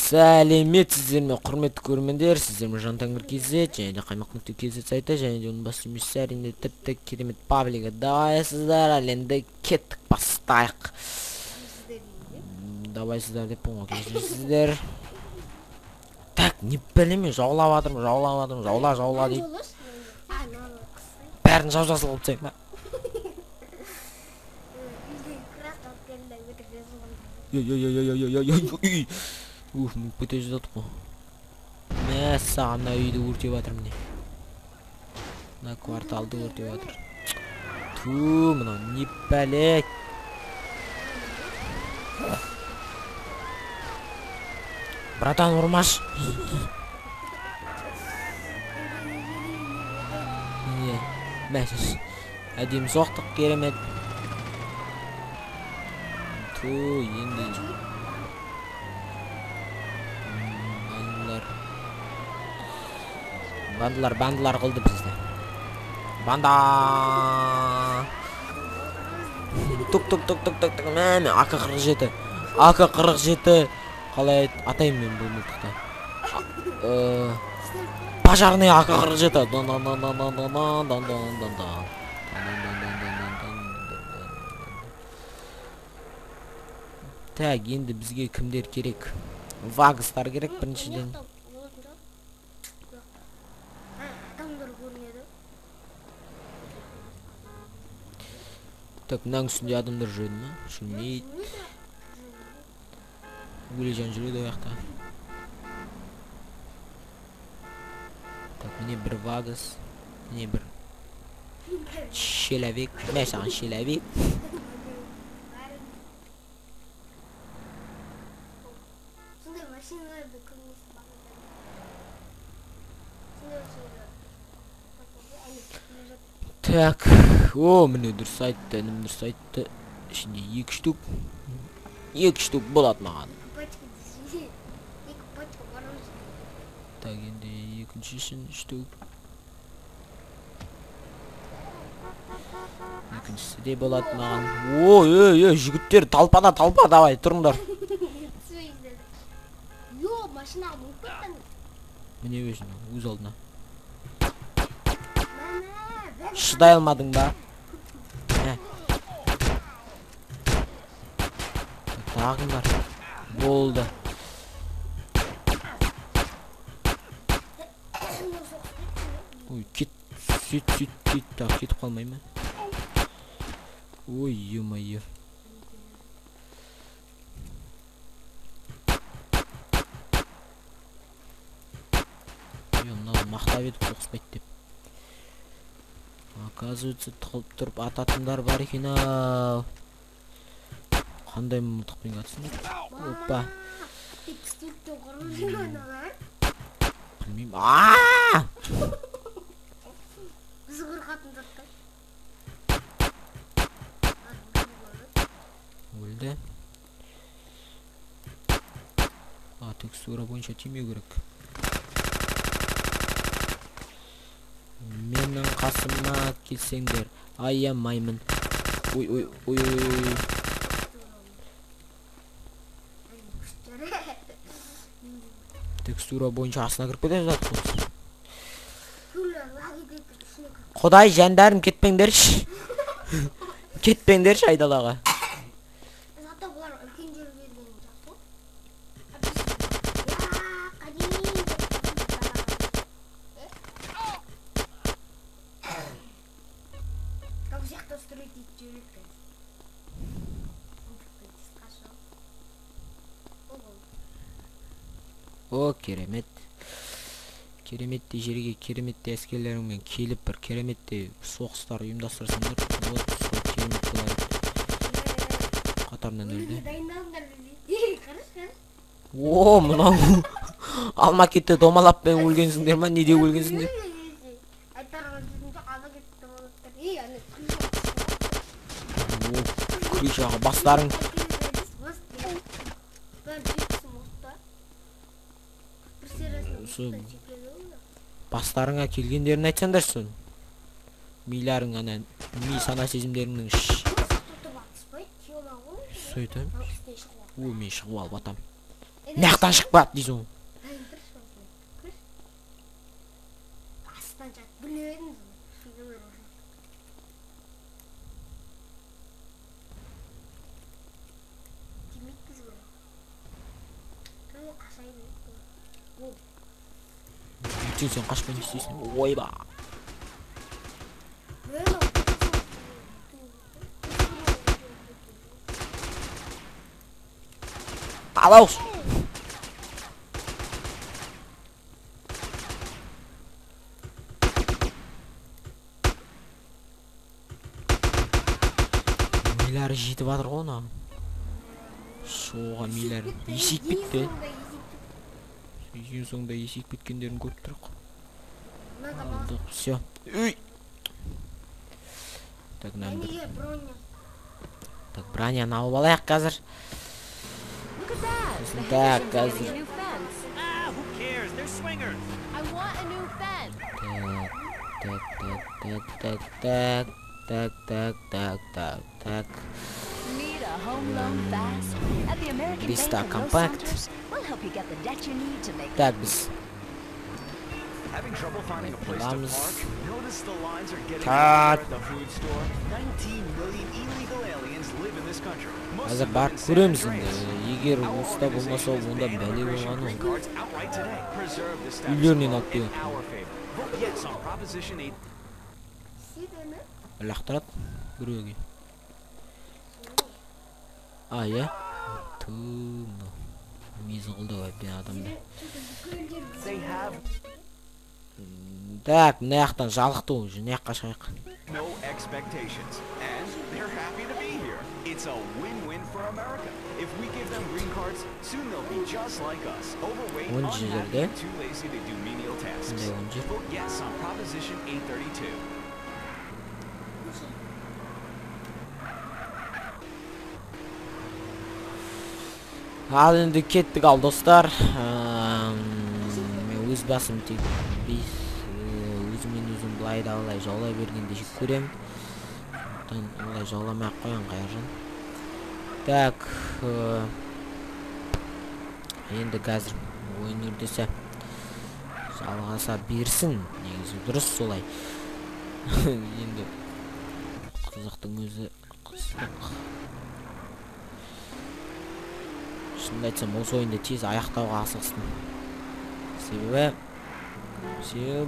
Сәлеметсіздер ме, құрметті көрермендер, сіздермен ZHAN-Tanir KZ және де қаймақ.kz сайты және де оның басты жұмысы әрине тіпті керемет паблигі. Давайсыздар, әлемді кеттік бастайық. Давайсыздар деп бұңға кездесіздер. Так, не білеме, жаулап атырмын, жаула дейді. Бәрін жау-жасыл қылып тек ма? Уф, мы пытаюсь затку. Месса, на үйді өртеп атыр міне. На кварталды өртеп атыр. Ту, мына не бәлек. Братан, ұрмаш. Не, мәсіз. Әдем соқтық керемет. Ту, енді. Бандылар қылды бізді. Банда! Тук. Мәне, АК-47. АК-47. Қалай атайым мен бұл мылтықта. Пожарный АК-47. Так, енді бізге кімдер керек? Вагыстар керек біріншіден. Так, мынаның үстінде адамдар жүреді ма? Жүрмейді. Өлежан жүреді ояқта. Так, міне бір вагыз. Міне бір шеловек. Мә саған шеловек. Так, о, міне дұрыс айтты, ішінде 2 штук. 2 штук болады маған. Так, енді екіншісін штук. Екіншісі де болады маған. О, жігіттер, талпа, давай, тұрыңдар. Міне өз алдына. Шыдай алмадың ба? Тағыңдар. Болды. Ой, сөйт. Так, кетіп қалмай ма? Ой, ё-моё. Мынау мақтап етіп соқыспайды деп. Оказывается, тығылып тұрып ататындар бар екен ау. Қандай мылтықпен атсын? Опа. Білмеймін. Ааа! Біз қорқатын затты. Өлді. Текстура бойынша тимеу керек. Менің қасыма келсеңдер, аямаймын. Ой. Текстура бойынша астына кіріп кетеді жатыр. Құдай, жәндарым, кетпеңдерші. Кетпеңдерші айдалаға. О, керемет. Кереметте жерге, кереметте әскерлеріңмен келіп бір кереметте соғыстар ұйымдастырсыңдар. Вот, сол керемет болады. Қатарынан өлді. О, мынау алма кетті домалаппен өлгенсіңдер ма? Неде өлгенсіңдер? Крышаға бастарың. Бастарыңа келгендерін айтсаңдарсын. Миларың ана ми сана сезімдеріңнің сөйтіп. О, мен шығып алып атам. Мынаяқтан шықпады дейсің ғой. Астан жат біледіңіз ғой. Демейткіз ғой. Қашайын. Сен қашпай не істейсің? Ойба. Қалаус. Милары жетіп жатыр ғой ona. Шоға милары есейіп кетті. Ең соңында есейіп кеткендерін көріп тұрық. Алдық, все. Үй! Так, нам... Так, броняны алып алайық қазір. Так, қазір. Так. Листа компакт. Так, біз боламыз. Так. Қазір барып көреміз енді. Егер осыда болмаса онда бәле болғаны ол. Үйлерінен алып келеді. Лақтырады біреуге. Иә? Тым. Мезі қылды бен адамды. Так, мына жақтан жалықты ол. Мына жаққа шығайық. Он жерде. Мындай 10 жер. Ал енді кеттік ал достар. Мен өз басым тек өзімен өзім былай да олай жаулай бергенде жек көрем. Олай жауламай қойған қайыржан. Так. Енді қазір ойын үрдесі жалғаса берсін. Негізі дұрыс солай. Енді қызықтың өзі қызық. Шынымды айтсам, осы ойынды тез аяқтауға асығыстым. Себебі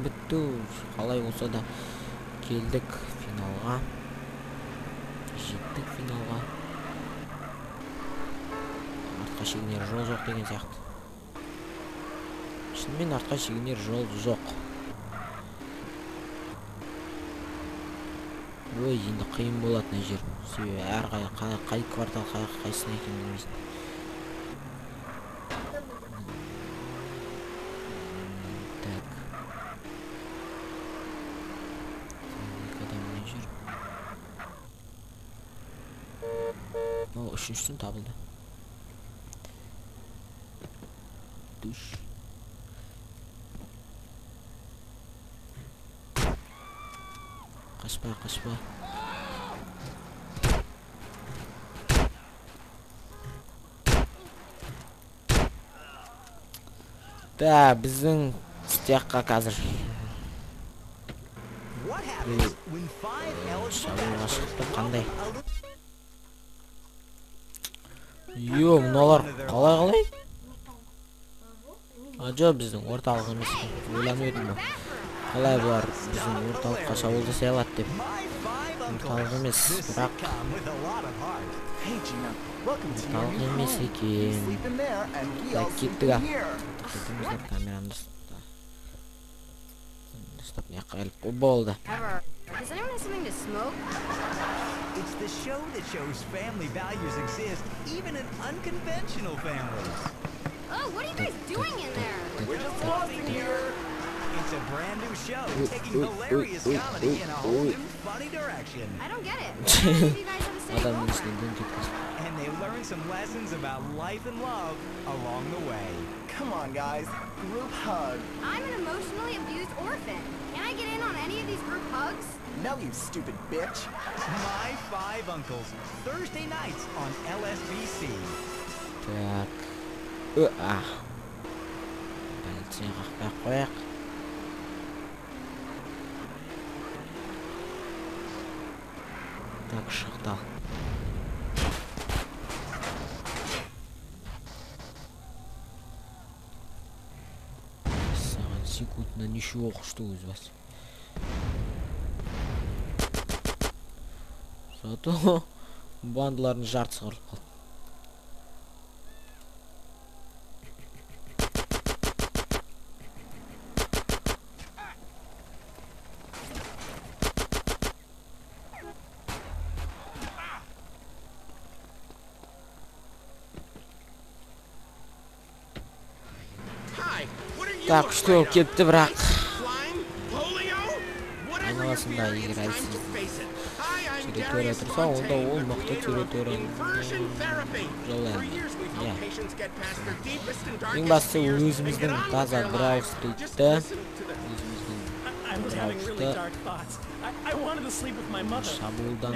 бітті. Қалай болса да келдік финалға. Жеттік финалға. Артқа шегінер жол жоқ деген сияқты. Шынымен артқа шегінер жол жоқ. Ой, енді қиын болады мына жер. Себебі әр қай квартал қайсына екенін білмейсің. Үшіншісін табылды. Душ. Қашпа. Да, біздің стяққа қазір. Шабуға шықты қандай? Йо, мыналар қалай? Жоқ, біздің орталық емес. Ойламадым ба? Қалай бұлар біздің орталыққа шабуыл жасай алады деп. Орталық емес, бірақ орталық емес екен. Так, кеттік а. Кеттіміздер камерамды ұстап не қайылып болды. Does anyone have something to smoke? It's the show that shows family values exist even in unconventional families. Oh, what are you guys doing in there? We're just watching here. It's a brand new show taking hilarious comedy in a whole new funny direction. I don't get it. None of you guys have a city Adam girlfriend. And they learn some lessons about life and love along the way. Come on, guys. Group hug. I'm an emotionally abused orphan. Can I get in on any of these group hugs? No, you stupid bitch. My Five Uncles, Thursday nights on LSBC. Так. Полиция қақпай қояқ. Так, шықтал. Саған секундына неше оқышты өз бас. Зато бандылардың жартысы қырылып қалды. Так, что кетті бірақ. Айналасында егер әлсіз территория тұрса, онда ол мықты территория жол әмі. Ең басты өзіміздің таза грауфстритті шабуылдан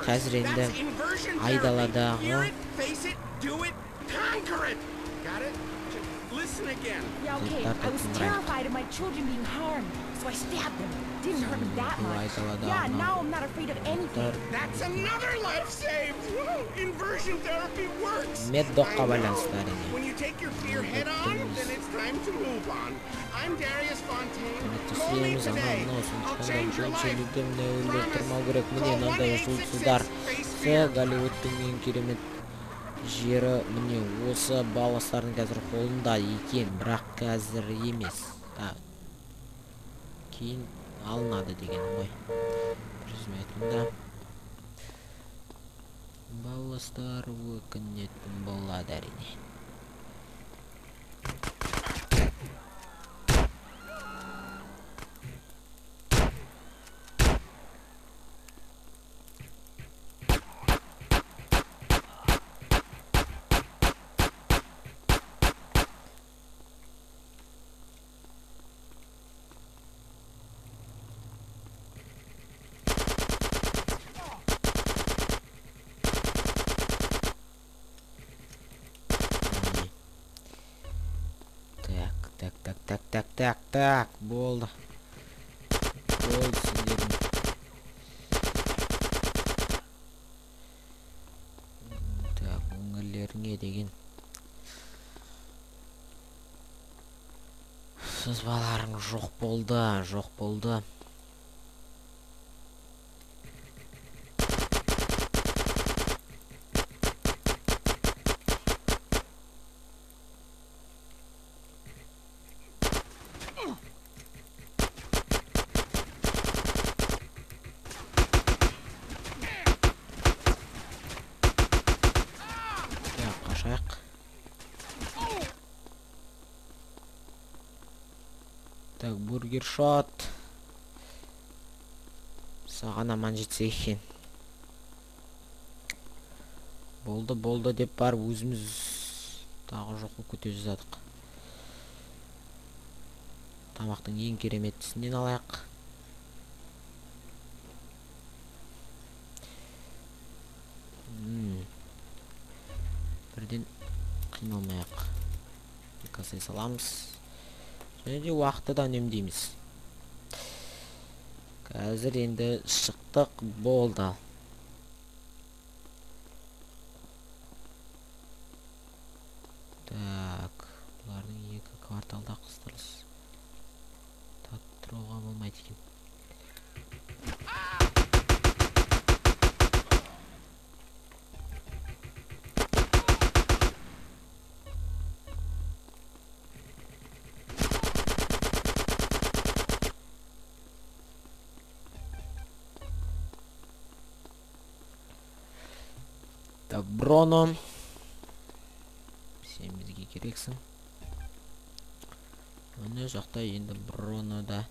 қазір енді айдаладағы Yeah, okay. I was terrified of my children being harmed, so I stabbed them. Didn't hurt them that much. Yeah, now I'm not afraid of anything. That's another life saved! Woo! Inversion therapy works! Меддоққа байланысты әрине. When you take your fear head on, then it's time to move on. I'm Darius Fontaine. Calling today. I'll change your life. Міне мынандай жұлдыздар. Голливудтың ең керемет жері міне осы балластардың қазір қолында екен, бірақ қазір емес. Кейін алынады деген ғой. Жүзметімді балластар өкінетін болады әрине. Так, болды. Болды сіздердің. Так, өңірлеріңе деген сызбаларың жоқ болды. Так, бургер шот. Саған аман жетсе екен. Болды деп бар өзіміз тағы жоққа көте жазадық. Тамақтың ең кереметтісінен алайық. Бірден қиналмайық. Екасай саламыз. Және де уақытты да үнемдейміз. Қазір енді шықтық, болды. Так, бұлардың екі кварталда қыстырылыс. Тұруға болмайды екен. Так, Броно. Сен бізге керексің. Оны жақта енді Броно да.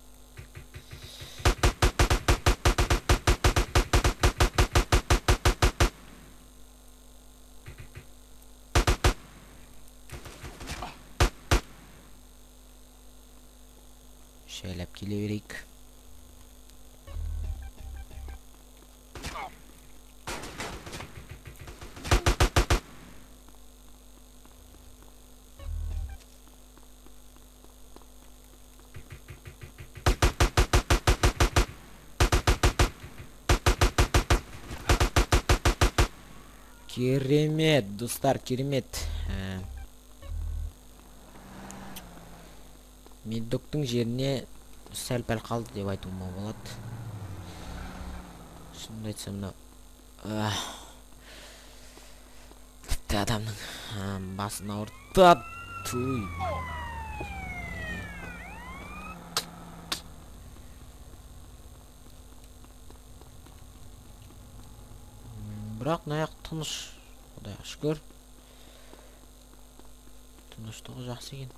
Шайлап келе берейік. Керемет, достар, керемет. Меддоктың жеріне сәл-пәл қалды деп айтуыма болады. Шынымды айтсам, мынау тіпті адамның басын ауыртады. Туй. Бірақ наяқ тыныш. Құдайға шүкір. Тыныштығы жақсы екен.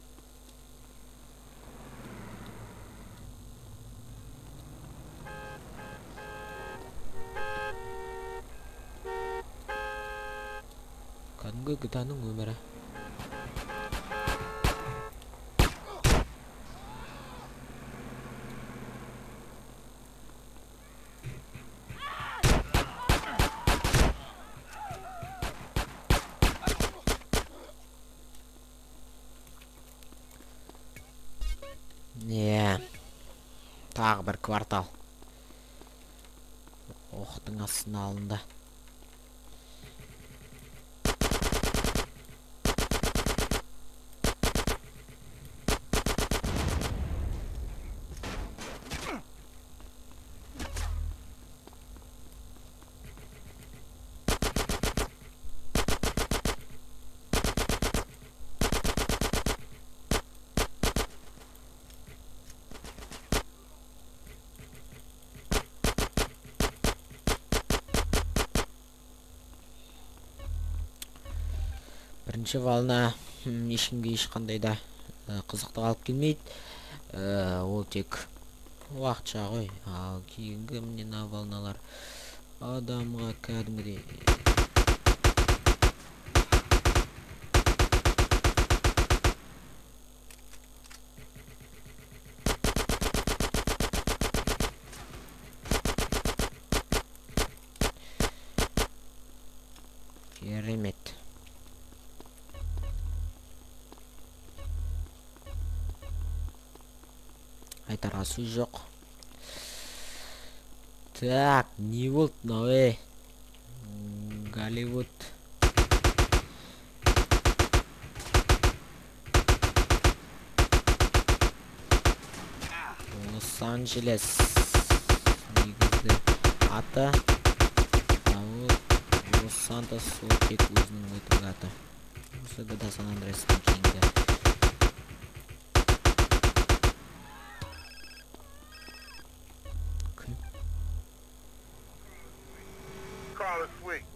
Кәдімгі гытаның өмірі. Тағы бір квартал. Оқтың астына алынды. Бірінші вална ешкімге ешқандай да қызықты алып келмейді. Ол тек уақытша ғой. Ал кейінгі мына валналар адамға кәдімгідей керемет. Айтарға сөз жоқ. Так, не болды мынау, Голливуд. Лос-Анджелес негізгі аты. Лос-Сантос ол тек өзінің өтігі аты. Осы да Сан-Андреастың кейінгі.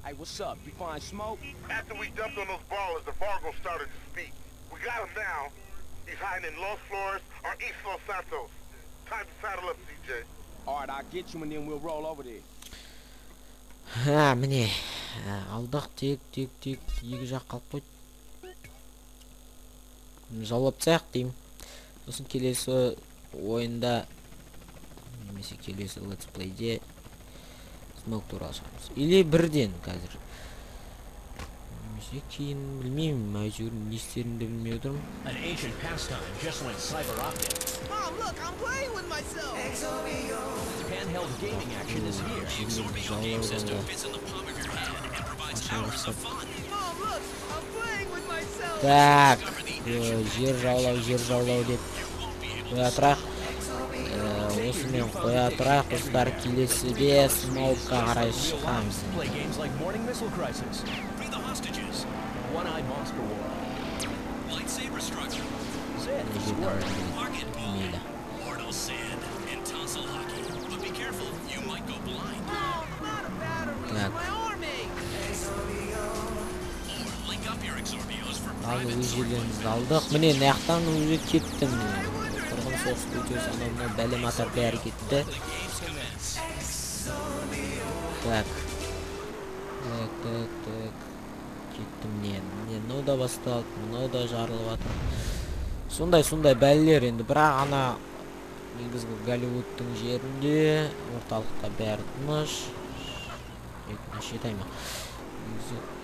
Hey, what's up? You find smoke? After we dumped on those ballers, the Fargo started to speak. We got him now. He's hiding in Los Flores or East Los Santos. Time to saddle up, CJ. Alright, I'll get you and then we'll roll over there. Міне, алдық тек екі жақ қалып қойды. Жауап цех деймін. Сосын келесі ойында, немесе келесі летсплейде смок туралы шығамыз. Или бірден қазір. Немесе кейін білмеймін, әйтеуір не істерімді білмей отырмын. An ancient pastime just went cyber optic. Mom, look, I'm playing with myself. Handheld gaming action is here. The Exorbio game system fits in the palm of your hand and provides hours of fun. Mom, look, I'm playing with myself. Так, жер жаулау деп қоя тұрақ. Осымен қоя тұрақ, достар, келесіде смаукқа қарай шығамыз. Play games like Morning Missile Crisis. Free the hostages. One-eyed monster war. Lightsaber struggle. Zed, squirt, target ball. Mortal sand and tonsil hockey. But be careful, you might go blind. Mom, I'm out of batteries. Так. My arm aches. Or link up your Exorbios for Ал private өз sword жерлерімізді fights. алдық. Міне, наяқтан өзі кеттім. Тұрғын соғысты өтес, анауына бәлем атар бәрі кетті. Так. Кеттім не. Мынау да басталды, мынау да жарылып атыр. Сондай бәлелер енді. Бірақ ана негізгі Голливудтың жерінде орталықта бәрі тыныш. Шетайма.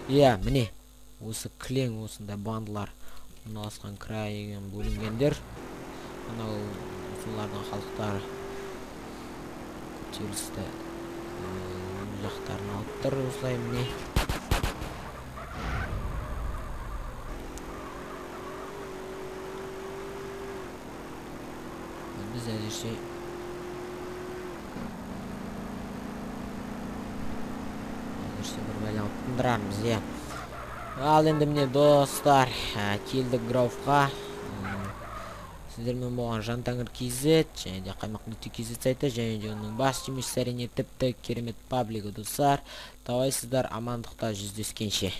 Иә, міне. Осы кілең осындай бандылар орналасқан крайын бөлінгендер. Анау солардың халықтар көтерілісті жақтарын алып тұр, осылай міне. Біз әзірше бір байланып тындырармыз, иә. Ал енді міне достар, келдік графқа. Сіздермен болған ZHAN-Tanir KZ, және де қаймақ.kz сайты, және де оның бас жұмыс әрине тіпті керемет паблигі достар. Давайсыздар, амандықта жүздескенше.